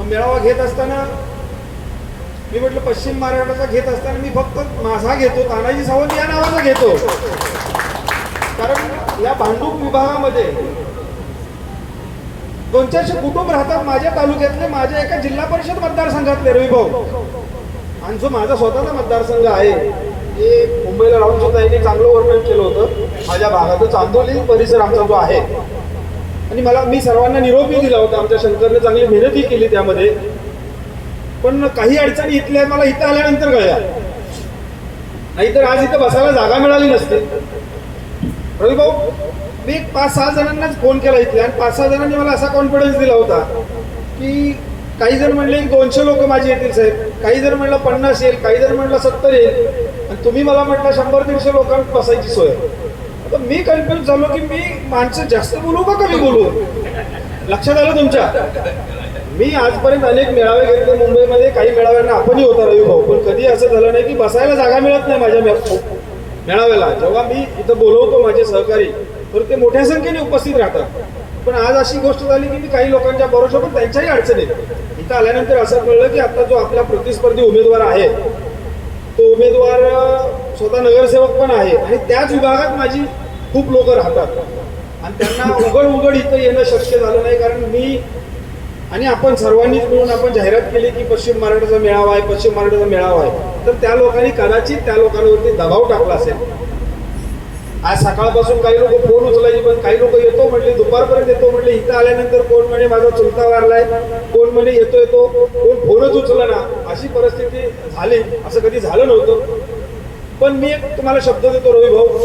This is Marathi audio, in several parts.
मेळावा घेत असताना मी म्हटलं पश्चिम महाराष्ट्राचा घेत असताना मी फक्त माझा घेतो, तानाजी सावंत या नावाचा घेतो. कारण या भांडूप विभागामध्ये 200-400 कुटुंब राहतात माझ्या तालुक्यातले, माझ्या एका जिल्हा परिषद मतदारसंघातले रविभाऊ. आणि जो माझा स्वतःचा मतदारसंघ आहे ते मुंबईला राहून सुद्धा यांनी चांगलं वर्णन केलं होतं. माझ्या भागात चांदोली परिसर आमचा जो आहे, आणि मी सर्वांना निरोपही दिला होता. आमच्या शंकरने चांगली मेहनतही केली त्यामध्ये. पण काही अडचणी इथल्या मला इथं आल्यानंतर कळल्या, नाहीतर आज इथं बसायला जागा मिळाली नसते. रविभाऊ, मी 5-6 जणांनाच फोन केला इथल्या, आणि 5-6 जणांनी मला असा कॉन्फिडन्स दिला होता की काही जण म्हणले 200 लोक माझे येतील साहेब, काही जण म्हणलं 50 येईल, काही जण म्हणलं 70 येईल, आणि तुम्ही मला म्हटलं 100-150 लोकांना बसायची सोय. तर मी कन्फ्युज झालो की मी माणसं जास्त बोलू का कमी बोलू. लक्षात आलं तुमच्या. मी आजपर्यंत अनेक मेळावे घेतले मुंबईमध्ये, काही मेळाव्यांना आपणही होता रविभाऊ, पण कधी असं झालं नाही की बसायला जागा मिळत नाही माझ्या मेळाव्याला. जेव्हा मी इथं बोलवतो माझे सहकारी, तर ते मोठ्या संख्येने उपस्थित राहतात. पण आज अशी गोष्ट झाली की मी काही लोकांच्या भरोशा, पण त्यांच्याही अडचणी. इथं आल्यानंतर असं कळलं की आता जो आपला प्रतिस्पर्धी उमेदवार आहे तो उमेदवार स्वतः नगरसेवक पण आहे, आणि त्याच विभागात माझी खूप लोक राहतात, आणि त्यांना उघड इथं येणं शक्य झालं नाही. कारण मी आणि आपण सर्वांनीच मिळून आपण जाहिरात केली की पश्चिम महाराष्ट्राचा मेळावा आहे, पश्चिम महाराष्ट्राचा मेळावा आहे. तर त्या लोकांनी कदाचित त्या लोकांवरती दबाव टाकला असेल. आज सकाळपासून काही लोक फोन उचलायचे, पण काही लोक येतो म्हणले, दुपारपर्यंत येतो म्हणले. इथं आल्यानंतर कोण म्हणे माझा चुलता वारलाय, कोण म्हणे येतो, कोण फोनच उचला ना. अशी परिस्थिती झाली, असं कधी झालं नव्हतं. पण मी एक तुम्हाला शब्द देतो रविभाऊ,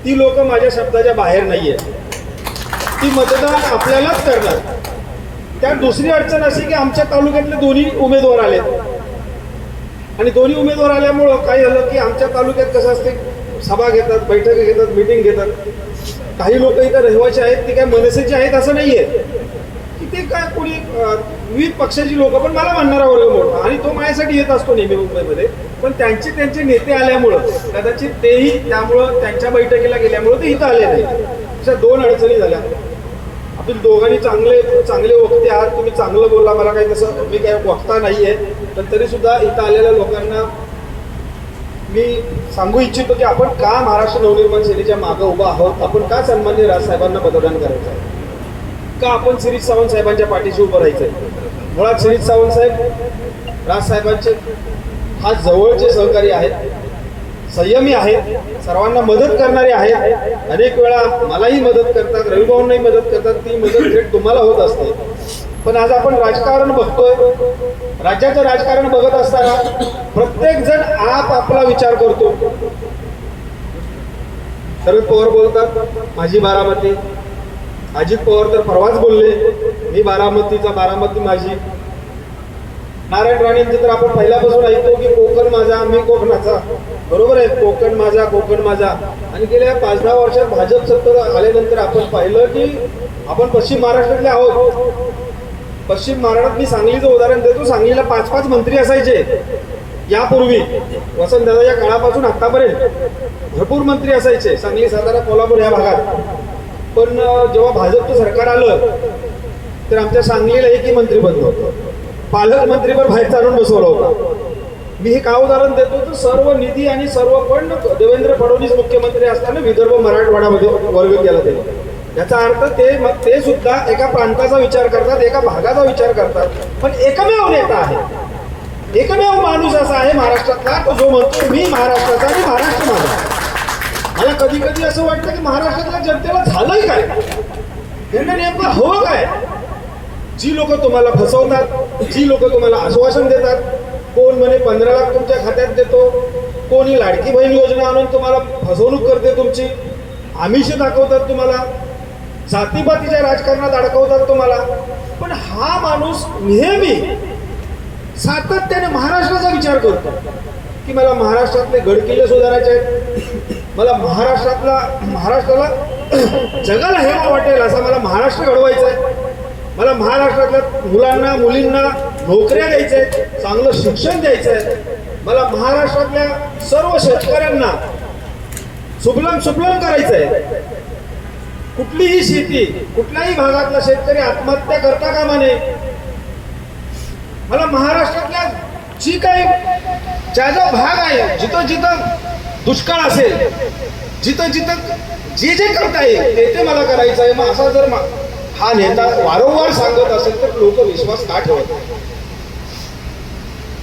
ती लोक माझ्या शब्दाच्या बाहेर नाहीये, ती मतदान आपल्यालाच करणार. त्यात दुसरी अडचण अशी की आमच्या तालुक्यातले दोन्ही उमेदवार आले, आणि दोन्ही उमेदवार आल्यामुळं काय झालं की आमच्या तालुक्यात कसं असते, सभा घेतात, बैठक घेतात, मीटिंग घेतात. काही लोक इथं रहिवासी आहेत, ते काय मनसेचे आहेत असं नाहीये, की ते काय कोणी विविध पक्षाची लोक, पण मला म्हणणारा वर्ग मोठा, आणि तो माझ्यासाठी येत असतो नेहमी मुंबईमध्ये. पण त्यांचे नेते आल्यामुळं कदाचित तेही त्यामुळं त्यांच्या बैठकीला गेल्यामुळं ते इथं आले नाही. अशा 2 अडचणी झाल्या. आपण दोघांनी चांगले वक्ते आहात, तुम्ही चांगलं बोलला, मला काही तसं मी काही वक्ता नाही आहे, पण तरी सुद्धा इथं आलेल्या लोकांना मी सांगू इच्छितो की आपण का महाराष्ट्र नवनिर्माण सेनेच्या मागं उभा आहोत, आपण का सन्माननीय राजसाहेबांना मतदान करायचं आहे, का आपण शिरीष सावंत साहेबांच्या पाठीशी उभं राहायचं आहे. मुळात शिरीष सावंत साहेब राजसाहेबांचे हा जवळचे सहकारी आहेत, संयमी आहेत, सर्वांना मदत करणारे आहेत. अनेक वेळा मलाही मदत करतात, रविभाऊंनाही मदत करतात. ती मदत थेट तुम्हाला होत असते. पण आज आपण राजकारण बघतोय, राज्याचं राजकारण बघत असताना प्रत्येक जण आपला विचार करतो. शरद पवार बोलतात माझी बारामती, अजित पवार तर परवाच बोलले मी बारामती माझी. नारायण राणेंचं तर आपण पहिल्यापासून ऐकतो की कोकण माझा, मी कोकणाचा. बरोबर आहे, कोकण माझा. आणि गेल्या 5-10 वर्षात भाजप सत्तेत आल्यानंतर आपण पाहिलं की आपण पश्चिम महाराष्ट्रातले आहोत. पश्चिम महाराष्ट्रात मी सांगलीचं उदाहरण देतो. सांगलीला 5-5 मंत्री असायचे यापूर्वी, वसंतदादाच्या काळापासून आतापर्यंत भरपूर मंत्री असायचे सांगली, सातारा, कोल्हापूर या भागात. पण जेव्हा भाजपचं सरकार आलं तर आमच्या सांगलीला एकही मंत्री बंद होतं. पालकमंत्रीवर बाहेर चालून बसवला होता. मी हे का उदाहरण देतो तर सर्व निधी आणि सर्व फंड देवेंद्र फडणवीस मुख्यमंत्री असताना विदर्भ मराठवाड्यामध्ये वर्ग केला त्यांनी. याचा अर्थ ते सुद्धा एका प्रांताचा विचार करतात, एका भागाचा विचार करतात. पण एकमेव नेता आहे, एकमेव माणूस असा आहे महाराष्ट्रातला तो जो म्हणतो मी महाराष्ट्राचा आणि महाराष्ट्र माझा. मला कधी कधी असं वाटतं की महाराष्ट्रातल्या जनतेला झालंय काय, त्यांना नेमकं हवं काय. जी लोक तुम्हाला फसवतात, जी लोक तुम्हाला आश्वासन देतात, कोण म्हणे 15 लाख तुमच्या खात्यात देतो, कोणी लाडकी बहीण योजना आणून तुम्हाला फसवणूक करते, तुमची आमिष दाखवतात, तुम्हाला जातीपातीच्या राजकारणात अडकवतात तुम्हाला. पण हा माणूस नेहमी सातत्याने महाराष्ट्राचा विचार करतो की मला महाराष्ट्रातले गडकिल्ले सुधारायचे आहेत, मला महाराष्ट्राला जगाला हेवा वाटेल असा मला महाराष्ट्र घडवायचा आहे, मला महाराष्ट्रातल्या मुलांना मुलींना नोकऱ्या द्यायच्या आहेत, चांगलं शिक्षण द्यायचं आहे, मला महाराष्ट्रातल्या सर्व शेतकऱ्यांना सुफलाम करायचं आहे. कुठलीही शेती, कुठल्याही भागातला शेतकरी आत्महत्या करता कामा नये. मला महाराष्ट्रातल्या जी काही ज्या ज्या भाग आहे, जिथं जिथं दुष्काळ असेल, जिथं जिथं जे जे करता येईल ते मला करायचं आहे. मग असा जर हा नेता वारंवार सांगत असेल तर लोक विश्वास का ठेवत नाही?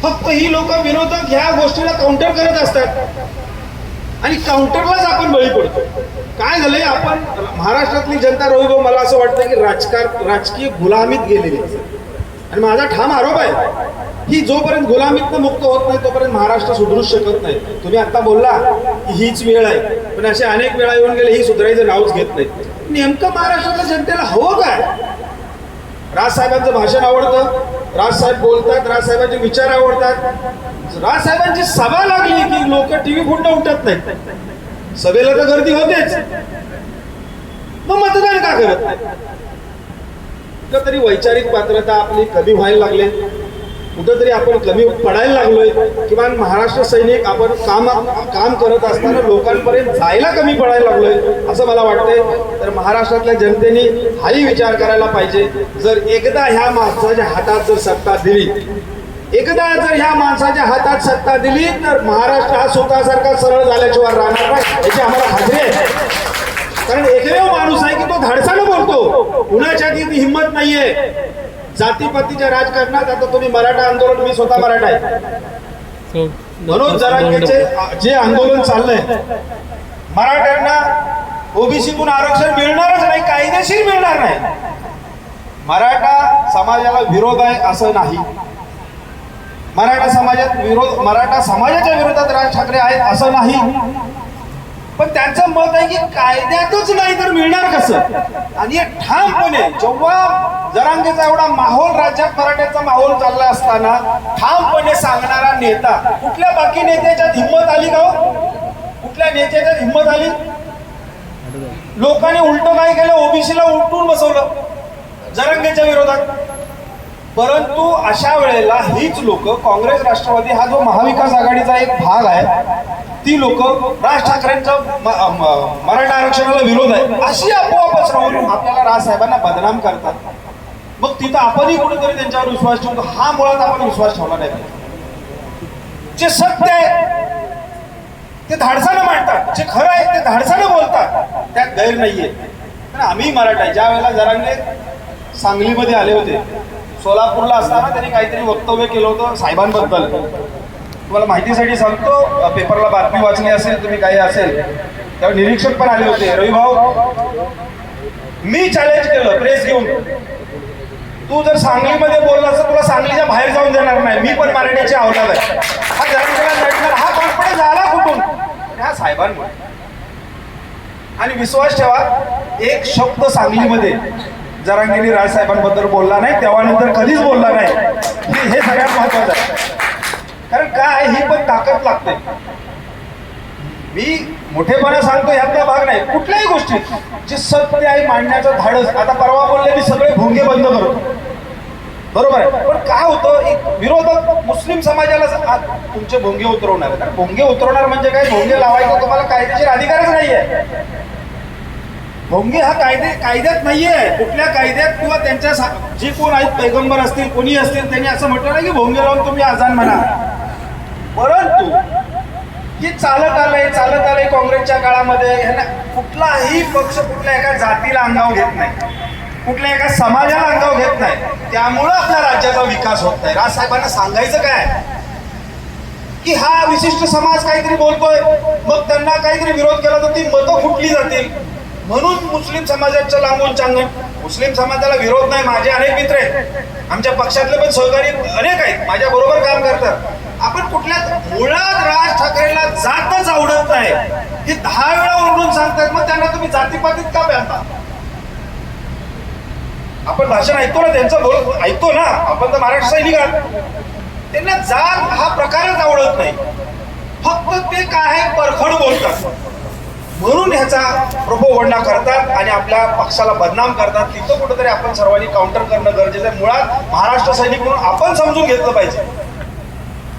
फक्त ही लोक विरोधक ह्या गोष्टीला काउंटर करत असतात आणि काउंटरलाच आपण बळी पडतो. काय झालंय, आपण महाराष्ट्रातली जनता रोहिभाऊ, मला असं वाटतं की राजकीय गुलामीत गेलेली आणि माझा ठाम आरोप आहे की जोपर्यंत गुलामीतनं मुक्त होत नाही तोपर्यंत महाराष्ट्र सुधरूच शकत नाही. तुम्ही आता बोलला की हीच वेळ आहे, पण असे अनेक वेळा येऊन गेले, ही सुधारायचं नावच घेत नाही. नेमकं महाराष्ट्रातल्या जनतेला हवं काय? राजसाहेबांचं भाषण आवडतं, राजसाहेब बोलतात, राजसाहेबांचे विचार आवडतात. राजसाहेबांची सभा लागली की लोक टीव्ही फुटणं उठत नाहीत. सभेला तर गर्दी होतेच, मग मतदान का करत नाही? कुठंतरी वैचारिक पात्रता आपली कमी व्हायला लागली, कुठंतरी आपण कमी पडायला लागलोय. किंवा महाराष्ट्र सैनिक आपण काम करत असताना लोकांपर्यंत जायला कमी पडायला लागलोय असं मला वाटतंय. तर महाराष्ट्रातल्या जनतेने हाही विचार करायला पाहिजे. जर एकदा ह्या माणसाच्या हातात जर सत्ता दिली, एकदा जर ह्या माणसाच्या हातात सत्ता दिली तर महाराष्ट्र हा स्वतःसारखा सरळ झाल्याशिवाय राहणार नाही याची आम्हाला खात्री आहे. कारण एकमेव माणूस आहे की तो धाडसानं बोलतो, कुणाच्या ती हिंमत नाहीये. जातीपातीच्या राजकारणात आता तुम्ही मराठा आंदोलन, मी स्वतः मराठा आहे, मनोज जरांगेचे जे आंदोलन चाललंय, मराठ्यांना ओबीसीतून आरक्षण मिळणारच नाही, कायदेशीर मिळणार नाही. मराठा समाजाला विरोध आहे असं नाही, मराठा समाजाच्या विरोधात राज ठाकरे आहेत असं नाही, पण त्यांचं मत आहे की कायद्यातच नाही तर मिळणार कसं. आणि ठामपणे जेव्हा जरांगेचा एवढा माहोल, राज्यात मराठ्याचा माहोल चालला असताना ठामपणे सांगणारा नेता, कुठल्या बाकी नेत्याच्या हिंमत आली का? कुठल्या नेत्याच्या हिंमत आली? लोकांनी उलट काय केलं, ओबीसीला उलटून बसवलं जरांगेच्या विरोधात. परंतु अशा वेळेला हीच लोक, काँग्रेस राष्ट्रवादी हा जो महाविकास आघाडीचा एक भाग आहे, ती लोक राज ठाकरेंच्या मराठा आरक्षणाला विरोध आहे अशी अफवा पसरवून आपल्याला राजसाहेबांना बदनाम करतात. मग तिथं आपणही कुठेतरी त्यांच्यावर विश्वास ठेवतो. हा मुळात आपण विश्वास ठेवला नाही. जे सत्य आहे ते धाडसानं मांडतात, जे खरं आहे ते धाडसानं बोलतात, त्यात गैर नाहीये. पण आम्ही मराठा, ज्या वेळेला जरांगे सांगलीमध्ये आले होते, सोलापूरला असताना त्यांनी काहीतरी वक्तव्य केलं होतं साहेबांबद्दल. तुम्हाला माहितीसाठी सांगतो, पेपरला बातमी वाचली असेल तुम्ही, काही असेल, तेव्हा निरीक्षक पण आले होते. रवी भाऊ, मी चॅलेंज केलं प्रेस घेऊन, तू जर सांगलीमध्ये बोलला तर तुला सांगलीच्या बाहेर जाऊन देणार नाही, मी पण मराठीची अवलाद आहे. हा जरांगेला नटणार, हा कॉन्फिडन्स झाला कुठून? ह्या साहेबांमुळे. आणि विश्वास ठेवा, एक शब्द सांगलीमध्ये जरांगेंनी राजसाहेबांबद्दल बोलला नाही, तेव्हानंतर कधीच बोलला नाही. हे सगळ्यात महत्वाचं आहे. कारण काय, ही पण ताकद लागते. मी मोठेपणा सांगतो ह्यातला भाग नाही, कुठल्याही गोष्टीत जे सत्य आहे मांडण्याचं धाडस. आता परवा बोलले मी सगळे भोंगे बंद करतो, बरोबर आहे, पण काय होतं, एक विरोधक मुस्लिम समाजाला तुमचे भोंगे उतरवणार. कारण भोंगे उतरवणार म्हणजे काय, भोंगे लावायचा तुम्हाला कायदेशीर अधिकारच नाहीये. भोंगे हा कायद्यात नाहीये, कुठल्या कायद्यात किंवा त्यांच्या जे कोण आहेत, पैगंबर असतील, कोणी असतील, त्यांनी असं म्हटलं नाही की भोंगे लावून तुम्ही आजान म्हणा. परंतु ही चालत आलंय काँग्रेसच्या काळामध्ये. ह्यांना कुठलाही पक्ष कुठल्या एका जातीला अंगावर घेत नाही, कुठल्या एका समाजाला अंगावर घेत नाही. त्यामुळं आपल्या राज्याचा विकास होत नाही. राजसाहेबांना सांगायचं काय की हा विशिष्ट समाज काहीतरी बोलतोय, मग त्यांना काहीतरी विरोध केला तर ती मतं फुटली जातील. म्हणून मुस्लिम समाजाचं लांबून चांगलं. मुस्लिम समाजाला विरोध नाही, माझे अनेक मित्र आहेत, आमच्या पक्षातले पण सहकारी अनेक आहेत, माझ्या बरोबर काम करतात. आपण कुठल्या मुळात राज ठाकरेंना जातच आवडत नाही हे 10 वेळा ओरडून सांगतात, मग त्यांना तुम्ही जातीपातीत का बांधता? आपण भाषण ऐकतो ना त्यांचं, ऐकतो ना आपण, तर महाराष्ट्र सैनिक आहात. त्यांना जात हा प्रकारच आवडत नाही, फक्त ते काय परखड बोलतात. म्हणून ह्याचा प्रभोवंडा करतात आणि आपल्या पक्षाला बदनाम करतात. तिथं कुठेतरी आपण सर्वांनी काउंटर करणं गरजेचं आहे. मुळात महाराष्ट्र सैनिक म्हणून आपण समजून घेतलं पाहिजे,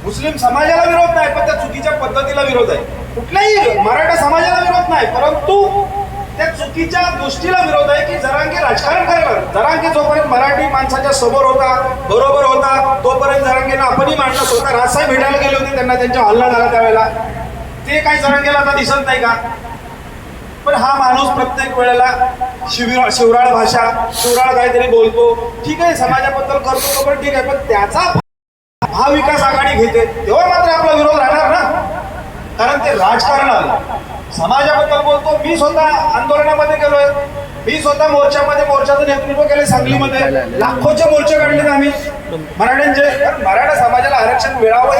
मुस्लिम समाजाला विरोध नाही, पण त्या चुकीच्या पद्धतीला विरोध आहे. कुठल्याही मराठा समाजाला विरोध नाही, परंतु त्या चुकीच्या गोष्टीला विरोध आहे की जरांगे राजकारण करणार. जरांगे जोपर्यंत मराठी माणसाच्या समोर होता, बरोबर होता, तोपर्यंत जरांगेनं आपणही मांडलं. स्वतः राजसाहेब भेटायला गेले होते त्यांना, त्यांच्या हल्ला झाला त्यावेळेला. ते काही जरांगेला आता दिसत नाही का? पण हा माणूस प्रत्येक वेळेला शिवराळ भाषा, शिवराळ काहीतरी बोलतो. ठीक आहे, समाजाबद्दल करतो तो पण ठीक आहे, पण त्याचा महाविकास आघाडी घेते तेव्हा मात्र आपला विरोध राहणार ना. कारण ते राजकारण आलं. समाजाबद्दल बोलतो. मी स्वतः आंदोलनामध्ये गेलोय, मी स्वतः मोर्चाचं नेतृत्व केलं सांगलीमध्ये. लाखोचे मोर्चे काढले आम्ही मराठ्यांचे. मराठा समाजाला आरक्षण मिळावं